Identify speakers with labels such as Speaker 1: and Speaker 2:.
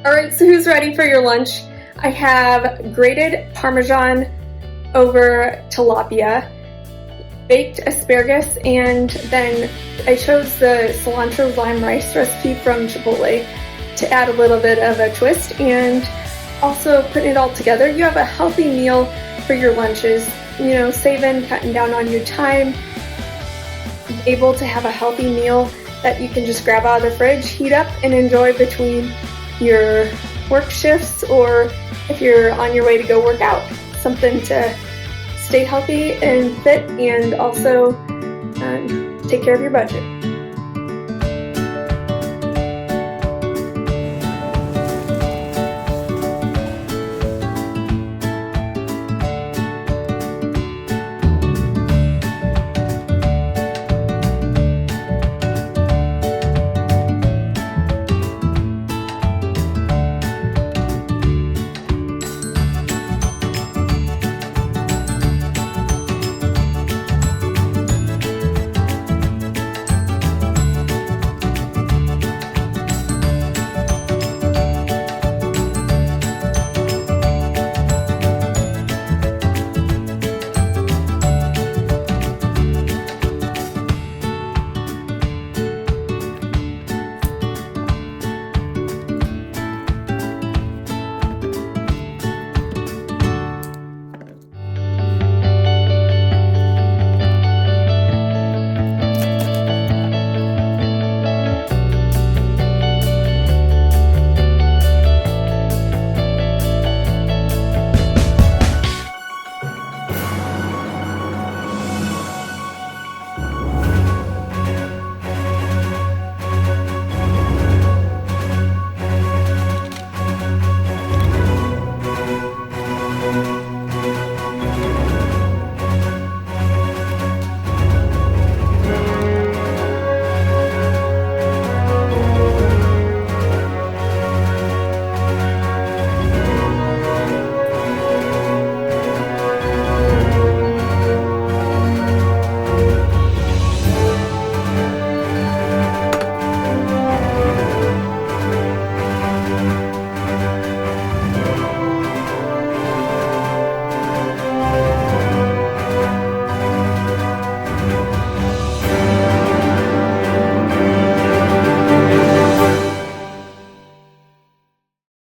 Speaker 1: All right, so who's ready for your lunch? I have grated Parmesan over tilapia, baked asparagus, and then I chose the cilantro lime rice recipe from Chipotle to add a little bit of a twist. And also putting it all together, you have a healthy meal for your lunches. You know, saving, cutting down on your time, able to have a healthy meal that you can just grab out of the fridge, heat up, and enjoy between your work shifts, or if you're on your way to go work out. Something to stay healthy and fit, and also take care of your budget.